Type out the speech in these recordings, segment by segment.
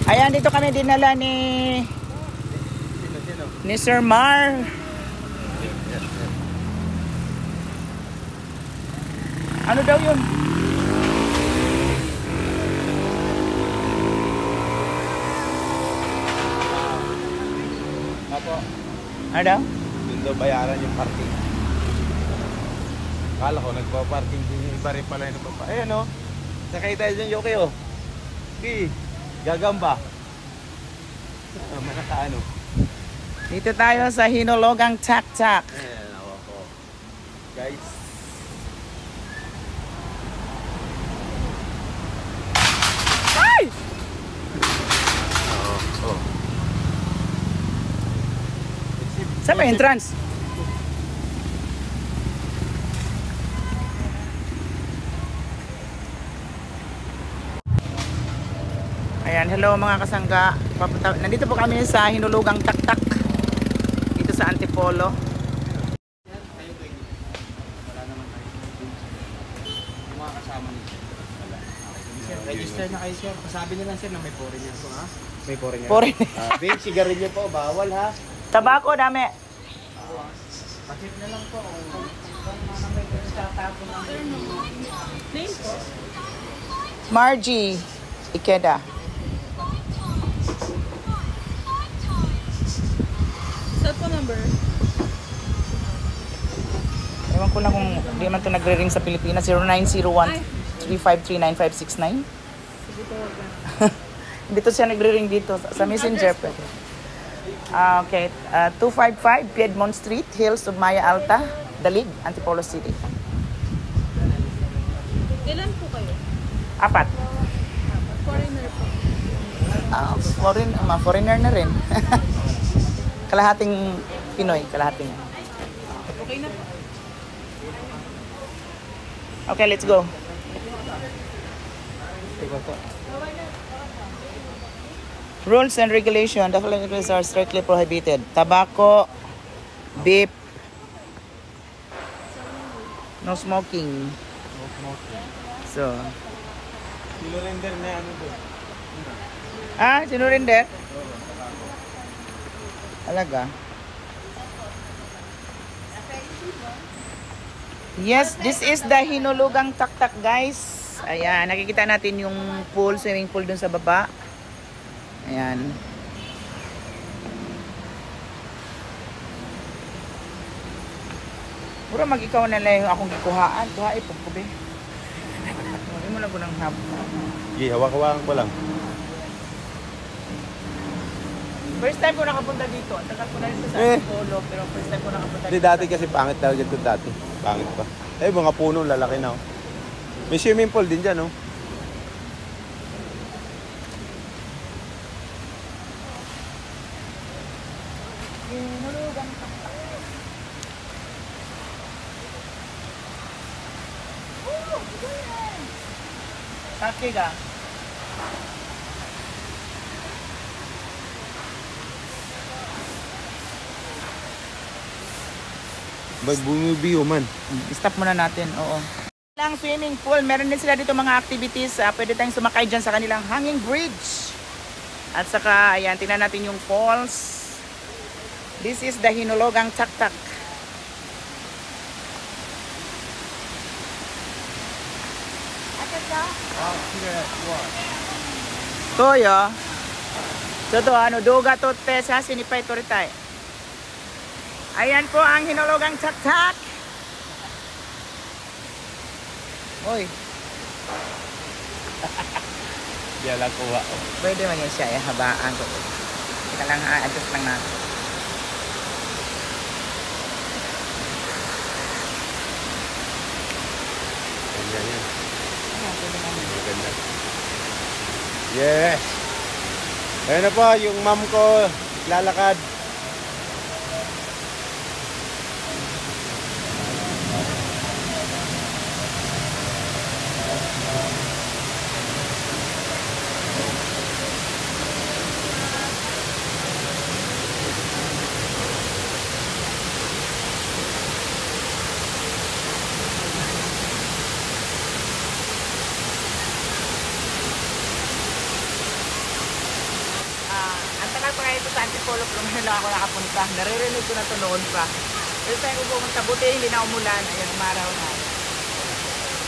Ayan, dito kami dinala ni Sir Mar. Ano daw yun? Apo. Ano daw? Doon daw bayaran yung parking. Kala ko nagpa-parking din yung iba rin pala yung nagpapa. Ayan o. Sakay tayo dyan, Yoki o. Okay. Gagamba. Manakaano. Dito tayo sa Hinulugang Tak-Tak. Ayan ako po. Guys. Ay! Oh. Saan ba entrance? Ayan, hello mga kasangga. Nandito po kami sa Hinulugang Tak-Tak. Dito sa Antipolo. Wala naman tayo. Yung mga kasama niyo. Wala. Sir, register na kayo sir. Pasabi niyo lang sir na may foreigner po ha. May foreigner. Foreigner. Babe, sigarilyo po. Bawal ha. Tabako, dami. Pakit na lang po. Kung may tatapon ng name po. Margie Ikeda. Cellphone number? Ewan ko lang kung di man ito nagre-ring sa Pilipinas. 0901-3539569. Dito siya nagre-ring dito sa Messenger. Okay. 255 Piedmont Street, Hills of Maya Alta, Dalig, Antipolo City. Ilan po kayo? 4. Foreigner po. Foreigner na rin. Kalahating Pinoy, kalahating. Okay na po. Okay, let's go. Rules and regulation. The following activities are strictly prohibited. Tobacco, vape, no smoking. So, Sinurrender na ano doon. sinurinder? Alaga. Yes, this is the Hinulugang Tak-Tak, guys. Ayan, nakikita natin yung pool, swimming pool dun sa baba. Ayan. Pura mag-ikaw na lang yung akong gikuhaan. Tuha, ipagkubi. Hindi mo lang ko ng hap. Sige, hawak-hawakan ko lang. First time ko nakapunta dito. Tagal ko na rin sa Antipolo, pero first time ko nakapunta Hindi dito. dati kasi pangit talaga ito dati. Pangit pa. Eh, mga puno, lalaki na oh. May swimming pool din dyan oh. Hinulugang Tak-Tak. Sakit ka? Ba't bumubiyo man? Stop muna natin, oo. Lang swimming pool, meron din sila dito mga activities. Pwede tayong sumakay dyan sa kanilang hanging bridge. At saka, ayan, tingnan natin yung falls. This is the Hinulugang Tak-Tak. Toyo. Toto, ano, duga to sa sinipay toritay. Ayan po ang Hinulugang Tak-Tak. Oy. Di ala kuha. Pwede man yan siya, habaan ko. Teka lang, adjust lang natin. Ganyan yan. Pwede naman. Maganda. Yes! Ayun na po, yung mom ko lalakad. Antipolo, pero ngayon lang ako nakapunta. Naririnig ko na ito noon pa. Pero tayo ko pumunta, buti hindi na umulan. Ayan, umaraw na.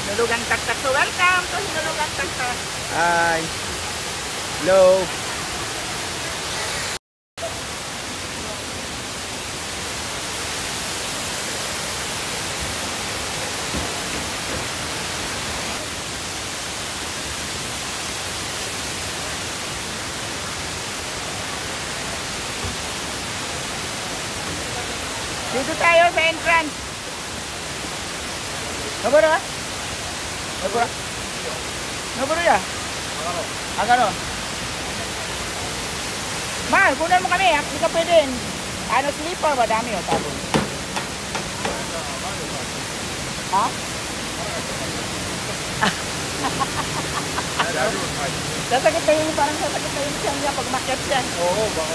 Hinulugang taktak. So welcome to Hinulugang taktak. Hi. Hello. Dito tayo sa entrance. Nabaro ah? Nabaro? Nabaro ya? Agaro. Mahal, kunan mo kami. Hindi ka pwede. Ano, sleeper ba? Dami o, tabon. Ha? Sasakit tayo yung parang sasakit tayo yung siya pag maket siya. Oo, baka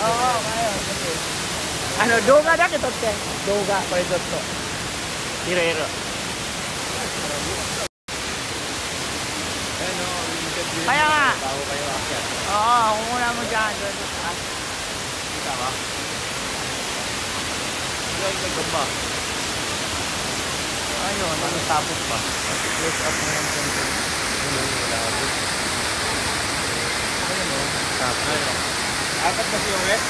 Oo, ngayon. Ano, doga da kito te? Doga, pwede to. Hiro-hiro. Ano, interview. Kaya nga. Bago kayo akyat. Oo, kung muna mo dyan. Doon sa taas. Kita ba? Yan, nagamba. Ayun, Ano tapos pa? close up mo yung center. Wala ako. Ayun o. Tapos. Apat na siya, eh?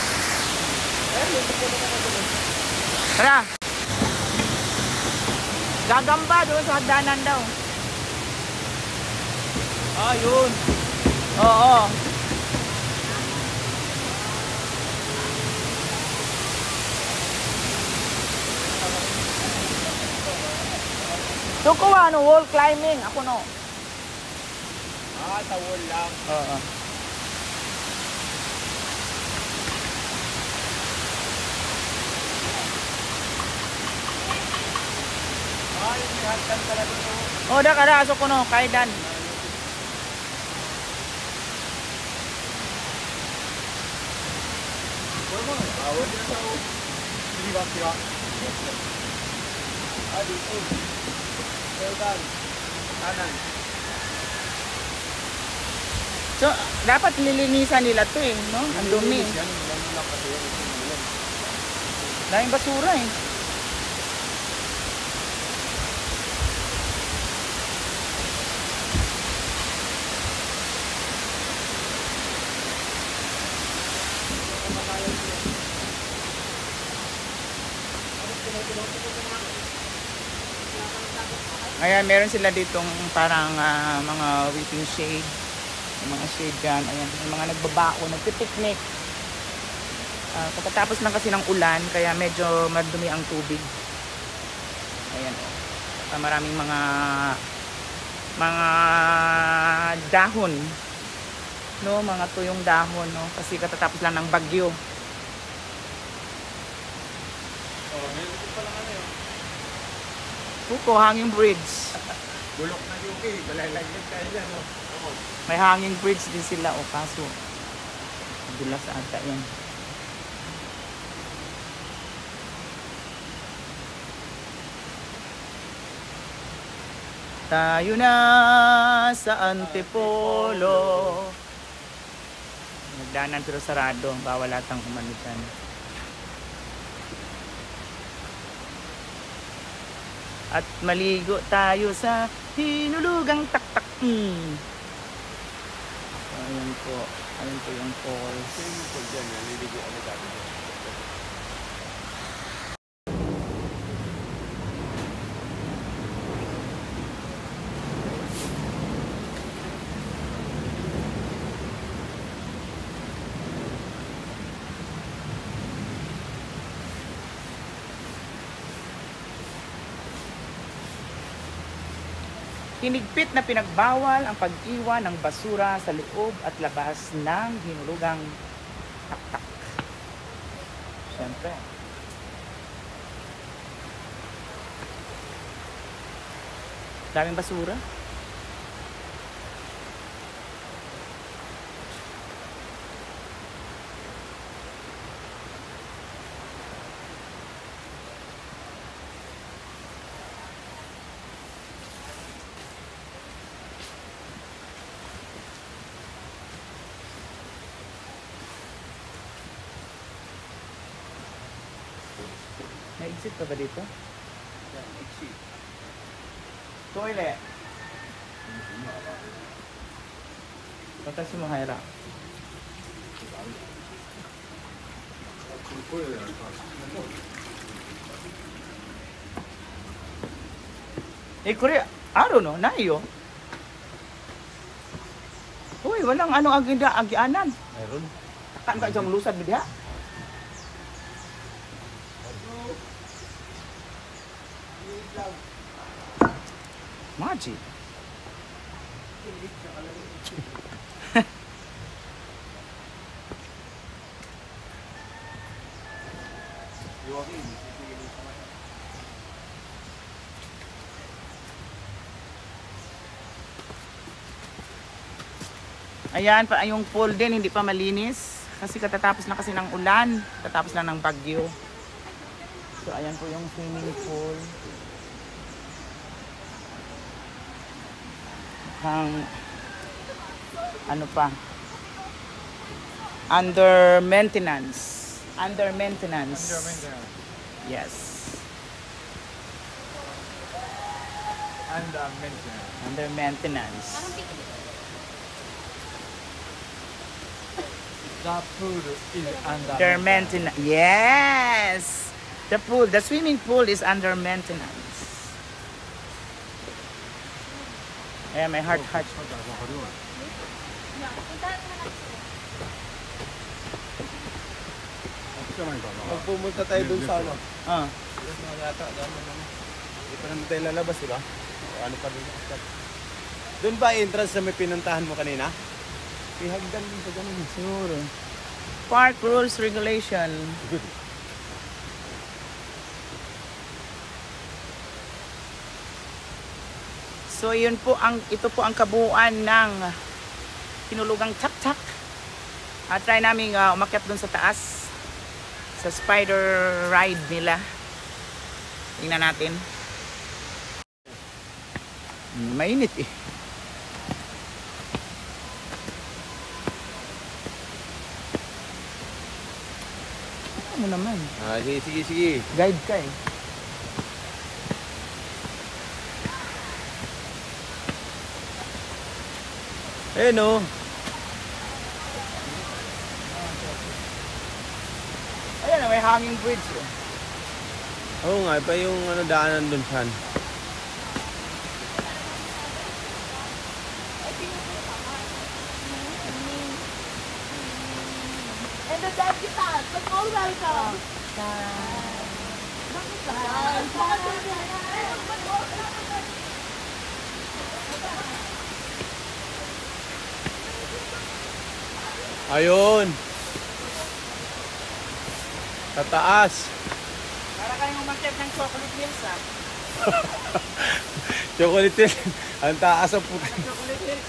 Tara! Gagamba doon sa hagdanan daw. Ah, yun. Oo. Doon ko ano, wall climbing. Ako no. Ah, sa wall lang. Oo. Ah, yung hagdan talaga ito. O, da kada aso ko no, kaidan. Awal din sa wall. Siwa. Ah, dito. Sultan. Kanan. So, dapat nilinisan nila to eh, no? Ang dumi. Yan, lang kasi yan. Daming basura eh. Ayan, meron sila ditong parang mga weeping shade. Yung mga shade dyan. Ayan, yung mga nagbabako, nagpipiknik. Pagkatapos lang kasi ng ulan, kaya medyo madumi ang tubig. Ayan, o. Maraming mga dahon. No, mga tuyong dahon, no? Kasi katatapos lang ng bagyo. Oh, meron ko pala ano yun. Puko, hanging bridge. Bulok na yung okay. Balalagyan tayo dyan, no? Oo. May hanging bridge din sila, o kaso dulas ata yan. Tayo na sa Antipolo. Nagdanan pero sarado. Bawal atang umano dyan. At maligo tayo sa Hinulugang taktak. So, ayan po. Ayan po yung falls. Swimming pool dyan, naliligo kami dati. Hinigpit na pinagbawal ang pag-iwan ng basura sa loob at labas ng Hinulugang taktak. Siyempre. Daming basura. exit pa ba dito? Yan, exit. Toilet. Pagkasi mo, Haira. Korea, I don't know, nayo. Uy, walang ano agenda, agianan. Meron. Kan ka diyang lusad mo diha? Maji. Ayan, pa yung pool din hindi pa malinis kasi katatapos na kasi ng ulan, katatapos na ng bagyo. So ayan po yung swimming pool. Ano pa? Under maintenance. Under maintenance. Yes. Under maintenance. The pool is under Under maintenance. Yes. The swimming pool is under maintenance. Ayan, may heart. Pag pumunta tayo dun sa ano, Ah. hindi pa naman tayo lalabas, di ba? Ano pa dun? Doon ba entrance na may pinuntahan mo kanina? May hagdan din sa ganun. Siguro. Park rules regulation. So ito po ang kabuuan ng Tinulugang Chak-Chak. Try namin umakyat dun sa taas sa spider ride nila. Tingnan natin. Mainit eh. Ano naman? Sige. Guide ka eh. No. Ayan, may hanging bridge eh. Oo nga, iba yung ano, daanan dun saan. Ayun. Tataas. Para kayong umakyat ng chocolate hills ah. Chocolate Hill. Ang taas ang puti. Chocolate hills.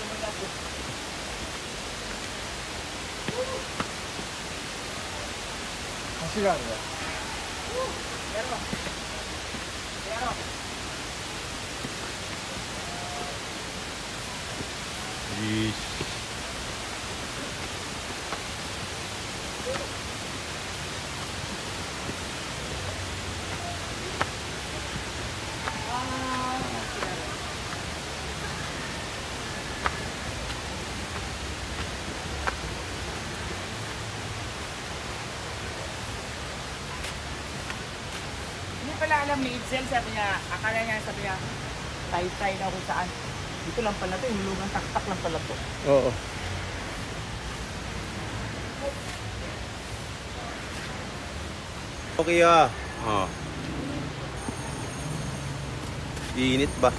Kasi lang ba? Pero. Yeesh. Hindi pala alam ni Itzel, sabi niya, sabi niya, tay-tay na kung saan. Dito lang pala to, yung lugang tak-tak lang pala to. Oo. Okay ah. Oh. Init ba?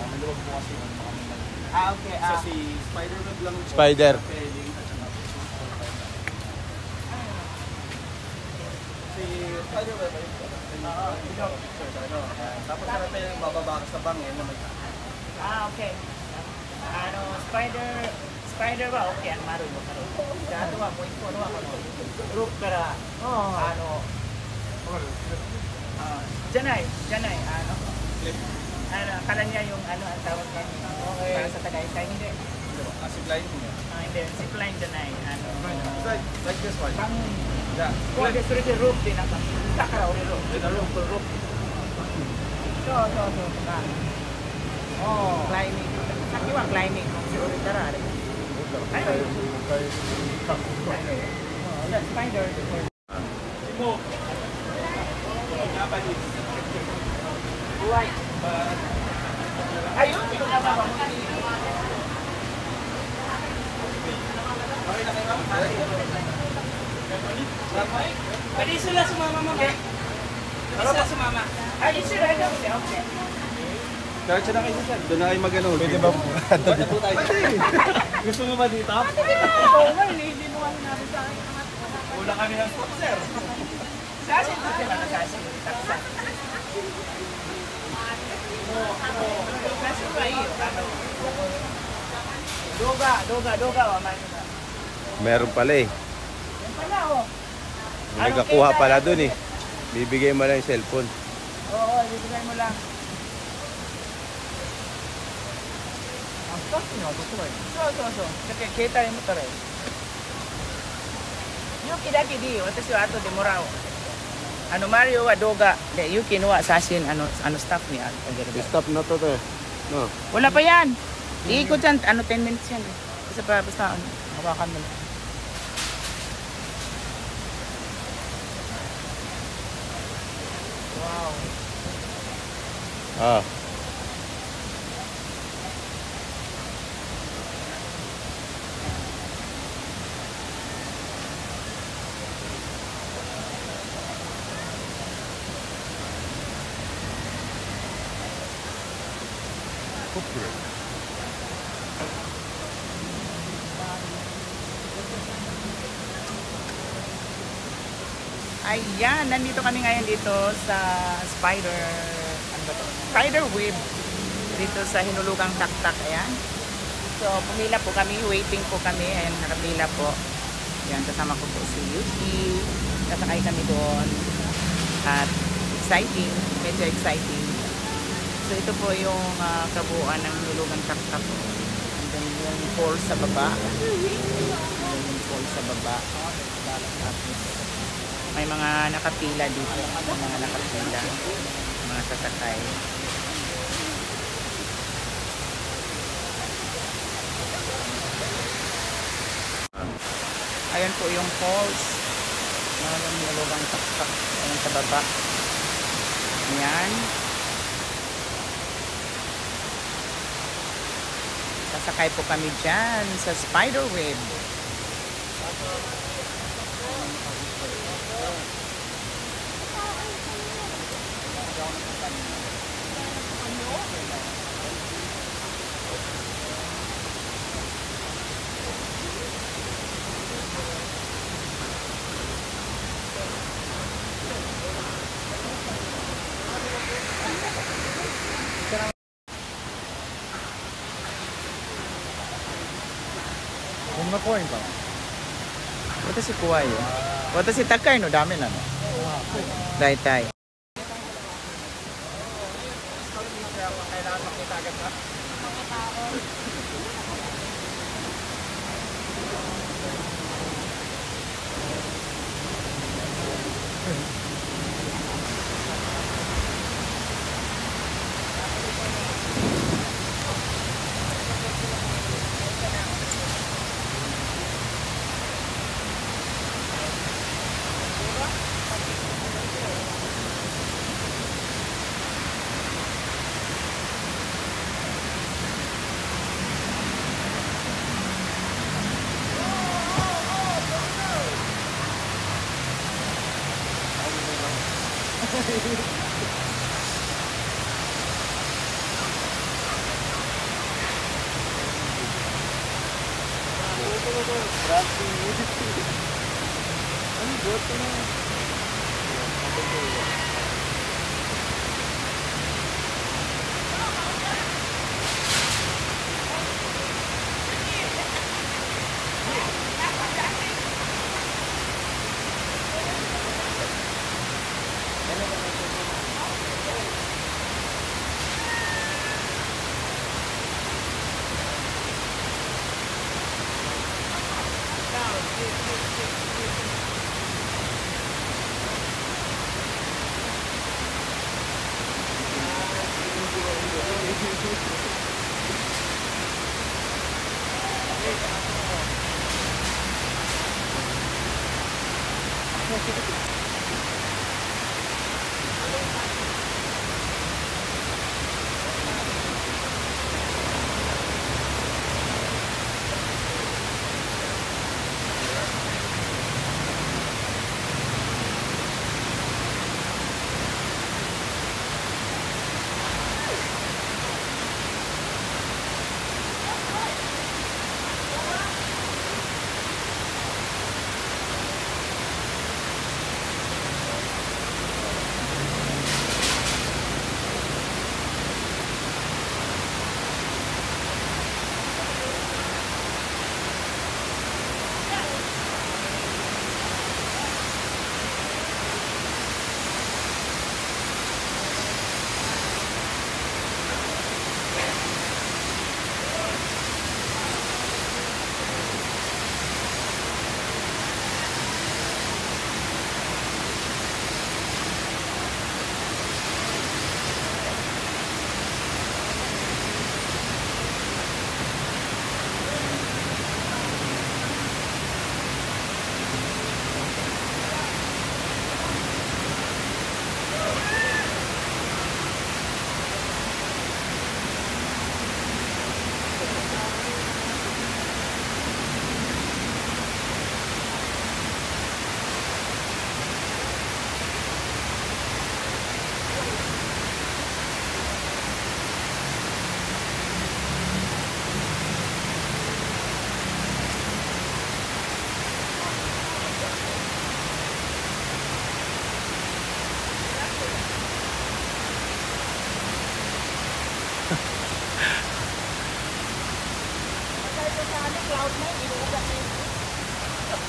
Maluwag po kasi yung mga Okay. Isa si Spider-Web lang po. Spider. Pwedeng at saka si Spider-Web ay tapos meron tayong bababa sa bangin na may Okay. Ano, spider ba? Okay, ang maro mo karo. Dito wa mo ito, ano ako. Group kara. Ano. Janay, ano. Ano, akala niya yung ano ang tawag niya. Okay. Para sa Tagaytay, hindi. Acid lining niya. Hindi, zipline dyan ay, ano, It's like this one. pang, Yeah. kung gusto rin yung roof din ang takaraw rin roof. With a roof, full roof. So. Oh, climbing. Sakit wa climbing. Si Uri Tara. Ano? Oh, that's spider. Japanese. White. Ayun, hindi ko na ba? Okay na kayo, ma'am? Pwede sila sumama mo, eh. Pwede sila sumama. Ay, sure. Okay. Diretso na kayo, sir. Doon na kayo mag-ano. Pwede ba po? Pwede po tayo. Gusto mo ba dito? Oo nga, hindi mo kami namin sa akin. Wala kami ng spot, sir. Sasin ko sila na sasin. Kasi ba iyo? Doga. Meron pala eh. Yan pala, oh. May nagkakuha pala dun eh. Bibigay mo lang yung cellphone. Oo, ibigay mo lang. Ang stock nyo, gusto mo yun? So. Kita mo ito rin. Yuki dati di, watashi wa ato de morao. Ano Mario wa doga, de Yuki no wa sasin ano staff niya. Stop na to te. No. Wala pa yan. Iikot yan, 10 minutes yan. Basta hawakan mo lang. Wow. Ah. Ayan, nandito kami ngayon dito sa spider web dito sa Hinulugang Taktak. Ayan. So, pumila po kami, waiting po kami. Ayan, nakapila po. Ayan, kasama ko po si Yuki. Kasakay kami doon. At exciting, medyo exciting. So, ito po yung kabuuan ng Hinulugang Taktak. And then yung falls sa baba. Yung falls sa baba. Tapos, may mga nakapila dito. May mga nakapila. Mga sasakay. Ayan po yung falls. Mga nilulubang taktak. Ayan sa baba. Ayan. Sasakay po kami dyan sa spider web. Watashi kuwai yo. Watashi takai no dame nano. Daitai.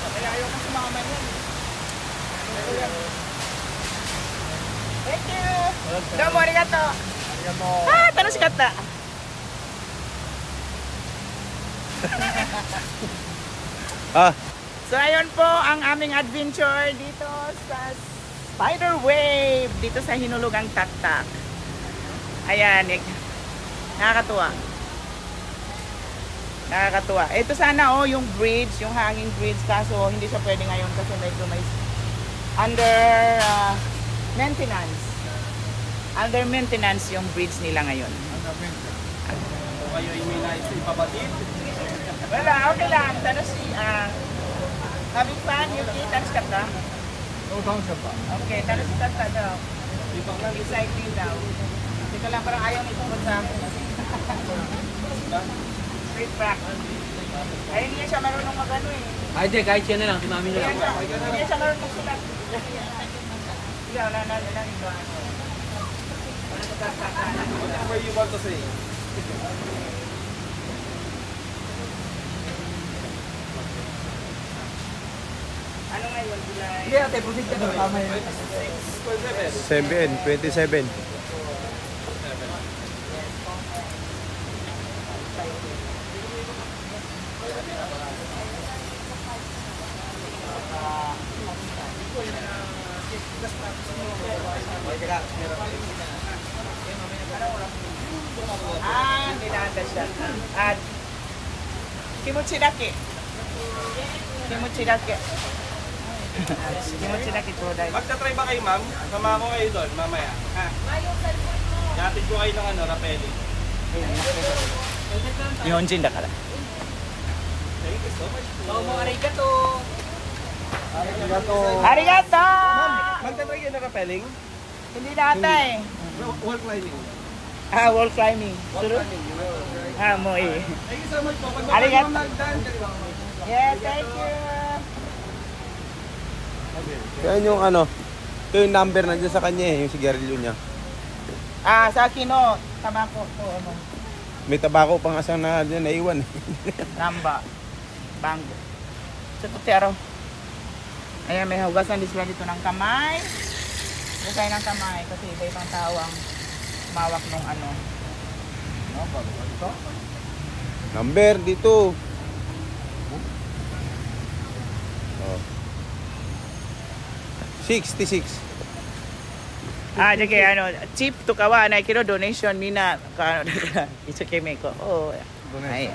Kaya ayaw ko sumama yan. Thank you! Domo, arigato! Ah, tanong si Kata! Ah, So ayun po ang aming adventure dito sa Spider Wave, dito sa Hinulugang Taktak. Ayan, nakakatuwa. Nakakatuwa. Ito sana yung bridge, yung hanging bridge, kaso hindi siya pwede ngayon kasi medyo may under maintenance. Under maintenance yung bridge nila ngayon. Kung kayo ay may nais ipabatid, Wala, okay lang. Tano si having fun, Yuki, thanks ka ta. Okay, tano si Tata daw. Recycling daw. Hindi ka lang parang ayaw itungkol sa akin. Street prac. Ay, hindi siya marunong mag-ano eh. Ay, di, kahit siya na lang, si mami na lang. Hindi siya marunong magsulat. Hindi, wala na iba. whatever you want to say. Ano ngayon, July? Hindi, ate, proceed ka doon. Tama yun. 27. Ah, dinada siya. At Kimuchidake. Kimuchidake. Kimuchidake po dahil. Magta-try ba kayo, ma'am? Sama ako kayo doon, mamaya. Ha? Yatid ko kayo ng rappelling. Nihonjin da kara. Thank you so much. Domo, arigato. Arigato! Magta-try kayo ng rappelling? Hindi nata eh. Wall climbing. Ah, wall climbing. Suru? Ah, mo eh. Thank you so much po. Pag Arigato. magdaan, Yeah, thank you. Yan yung ito yung number nandiyan sa kanya yung sigarilyo niya. Ah, sa akin o. Tabako po. May tabako pang asang na naiwan. Namba. Bango. Sa tutero. Ayan, may hugasan din sila dito ng kamay. Hugasay ng kamay kasi iba-ibang tao ang mawak nung Number dito. Oh. 66. Ah, jadi chip to kawa na kilo donation mina ka isa kay Meko. Oh. Ay.